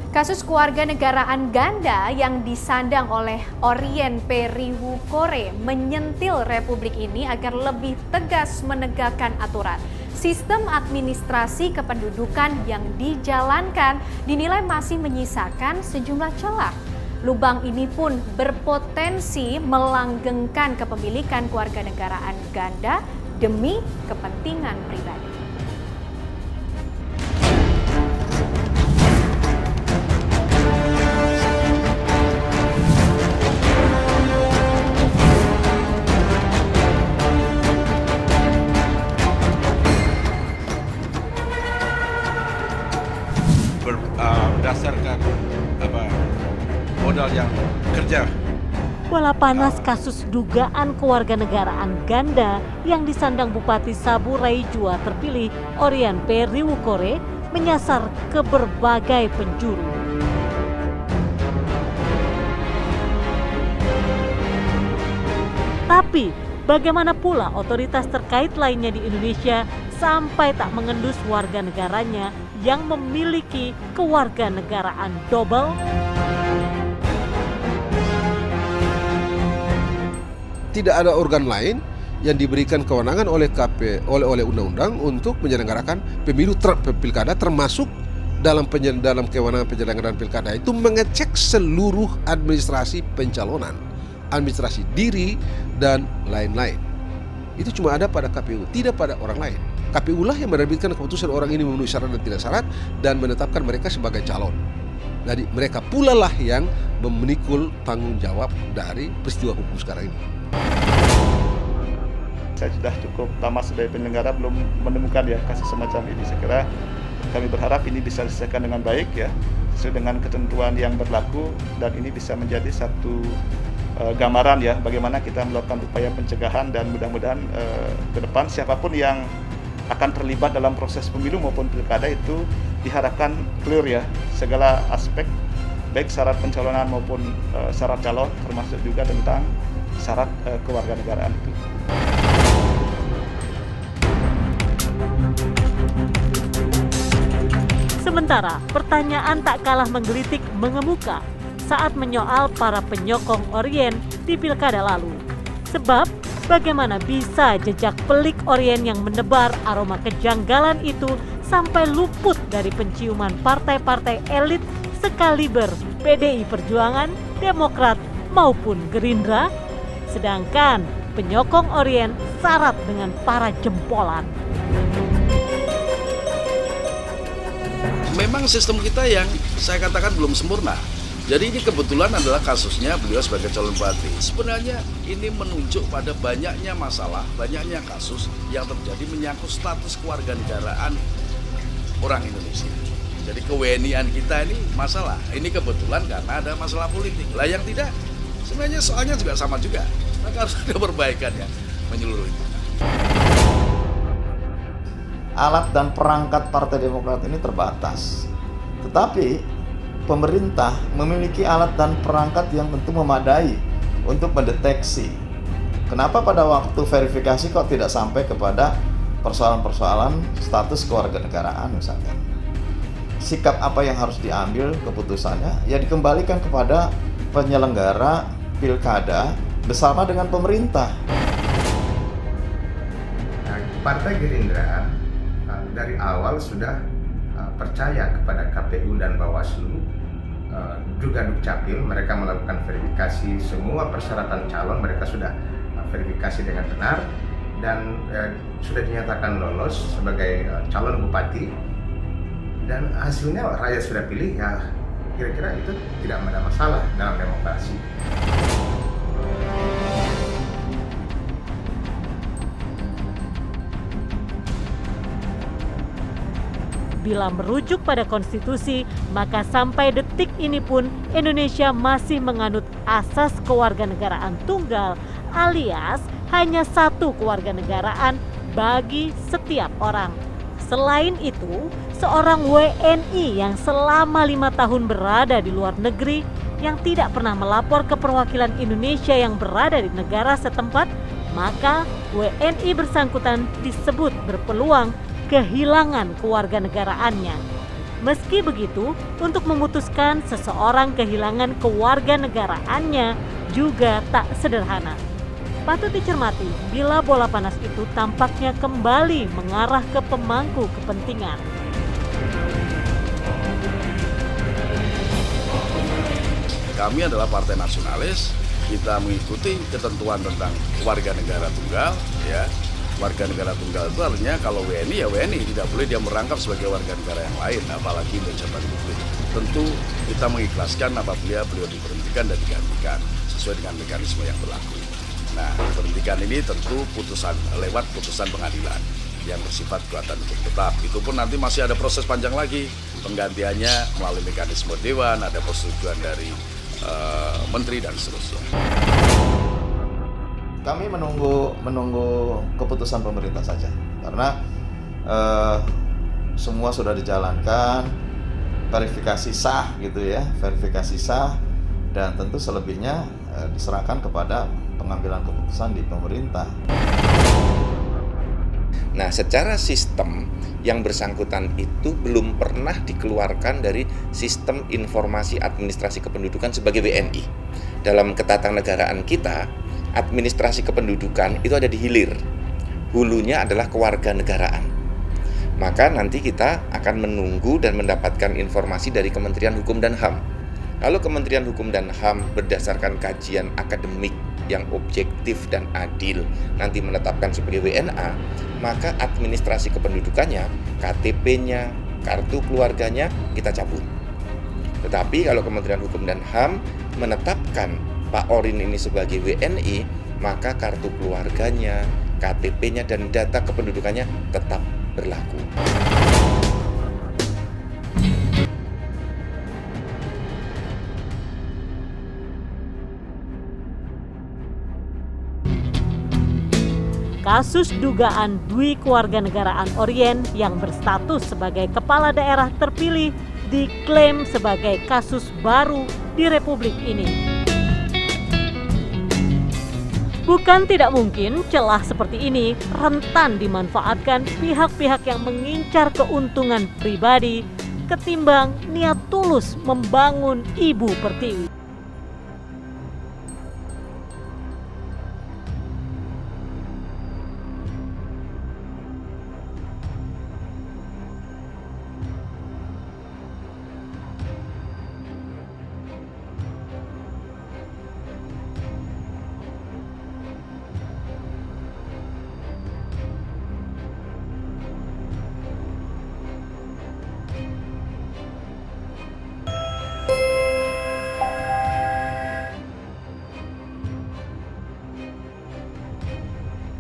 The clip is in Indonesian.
Kasus kewarganegaraan ganda yang disandang oleh Orien Periwukore menyentil Republik ini agar lebih tegas menegakkan aturan. Sistem administrasi kependudukan yang dijalankan dinilai masih menyisakan sejumlah celah. Lubang ini pun berpotensi melanggengkan kepemilikan kewarganegaraan ganda demi kepentingan pribadi. Berdasarkan modal yang kerja. Bola panas kasus dugaan kewarganegaraan ganda yang disandang Bupati Sabu Raijua terpilih Orien Periwukore menyasar ke berbagai penjuru. Tapi bagaimana pula otoritas terkait lainnya di Indonesia sampai tak mengendus warga negaranya yang memiliki kewarganegaraan double? Tidak ada organ lain yang diberikan kewenangan oleh oleh undang-undang untuk menyelenggarakan pemilu pilkada, termasuk dalam kewenangan penyelenggaraan pilkada itu mengecek seluruh administrasi pencalonan, administrasi diri dan lain-lain. Itu cuma ada pada KPU, tidak pada orang lain. KPU lah yang menerbitkan keputusan orang ini memenuhi syarat dan tidak syarat dan menetapkan mereka sebagai calon. Jadi mereka pula lah yang memikul tanggung jawab dari peristiwa hukum sekarang ini. Saya sudah cukup lama sebagai penyelenggara belum menemukan ya kasus semacam ini. Saya kira kami berharap ini bisa diselesaikan dengan baik ya, sesuai dengan ketentuan yang berlaku, dan ini bisa menjadi satu gambaran ya bagaimana kita melakukan upaya pencegahan, dan mudah-mudahan ke depan siapapun yang akan terlibat dalam proses pemilu maupun pilkada itu diharapkan clear ya segala aspek, baik syarat pencalonan maupun syarat calon, termasuk juga tentang syarat kewarganegaraan itu. Sementara pertanyaan tak kalah menggelitik mengemuka saat menyoal para penyokong Orien di pilkada lalu. Sebab bagaimana bisa jejak pelik Orien yang menebar aroma kejanggalan itu sampai luput dari penciuman partai-partai elit sekaliber PDI Perjuangan, Demokrat maupun Gerindra? Sedangkan penyokong Orien syarat dengan para jempolan. Memang sistem kita yang saya katakan belum sempurna. Jadi ini kebetulan adalah kasusnya beliau sebagai calon bupati. Sebenarnya ini menunjuk pada banyaknya masalah, banyaknya kasus yang terjadi menyangkut status kewarganegaraan orang Indonesia. Jadi ke-WNI-an kita ini masalah. Ini kebetulan karena ada masalah politik. Lah yang tidak, sebenarnya soalnya juga sama juga. Maka harus ada perbaikan yang menyeluruh itu. Alat dan perangkat Partai Demokrat ini terbatas. Tetapi pemerintah memiliki alat dan perangkat yang tentu memadai untuk mendeteksi. Kenapa pada waktu verifikasi kok tidak sampai kepada persoalan-persoalan status kewarganegaraan misalnya. Sikap apa yang harus diambil keputusannya ya dikembalikan kepada penyelenggara pilkada bersama dengan pemerintah. Partai Gerindra dari awal sudah percaya kepada KPU dan Bawaslu, juga Dukcapil. Mereka melakukan verifikasi semua persyaratan calon, mereka sudah verifikasi dengan benar dan sudah dinyatakan lolos sebagai calon bupati, dan hasilnya rakyat sudah pilih. Ya kira-kira itu tidak ada masalah dalam demokrasi. Bila merujuk pada konstitusi, maka sampai detik ini pun Indonesia masih menganut asas kewarganegaraan tunggal, alias hanya satu kewarganegaraan bagi setiap orang. Selain itu, seorang WNI yang selama 5 tahun berada di luar negeri yang tidak pernah melapor ke perwakilan Indonesia yang berada di negara setempat, maka WNI bersangkutan disebut berpeluang kehilangan kewarganegaraannya. Meski begitu, untuk memutuskan seseorang kehilangan kewarganegaraannya juga tak sederhana. Patut dicermati bila bola panas itu tampaknya kembali mengarah ke pemangku kepentingan. Kami adalah partai nasionalis, kita mengikuti ketentuan tentang warga negara tunggal, ya. Warga negara tunggal itu artinya kalau WNI ya WNI, tidak boleh dia merangkap sebagai warga negara yang lain, apalagi untuk jabatan publik. Tentu kita mengikhlaskan apabila beliau diberhentikan dan digantikan sesuai dengan mekanisme yang berlaku. Nah, diberhentikan ini tentu lewat putusan pengadilan yang bersifat kekuatan hukum tetap. Itu pun nanti masih ada proses panjang lagi, penggantiannya melalui mekanisme dewan, ada persetujuan dari menteri dan seterusnya. Kami menunggu keputusan pemerintah saja, karena semua sudah dijalankan, verifikasi sah gitu ya, verifikasi sah, dan tentu selebihnya diserahkan kepada pengambilan keputusan di pemerintah. Nah, secara sistem yang bersangkutan itu belum pernah dikeluarkan dari sistem informasi administrasi kependudukan sebagai WNI. Dalam ketatanegaraan kita, administrasi kependudukan itu ada di hilir. Hulunya adalah kewarganegaraan. Maka nanti kita akan menunggu dan mendapatkan informasi dari Kementerian Hukum dan HAM. Kalau Kementerian Hukum dan HAM berdasarkan kajian akademik yang objektif dan adil nanti menetapkan sebagai WNA, maka administrasi kependudukannya, KTP-nya, kartu keluarganya kita cabut. Tetapi kalau Kementerian Hukum dan HAM menetapkan Pak Orin ini sebagai WNI, maka kartu keluarganya, KTP-nya, dan data kependudukannya tetap berlaku. Kasus dugaan Dwi Kewarganegaraan Orien yang berstatus sebagai kepala daerah terpilih diklaim sebagai kasus baru di Republik ini. Bukan tidak mungkin celah seperti ini rentan dimanfaatkan pihak-pihak yang mengincar keuntungan pribadi ketimbang niat tulus membangun Ibu Pertiwi.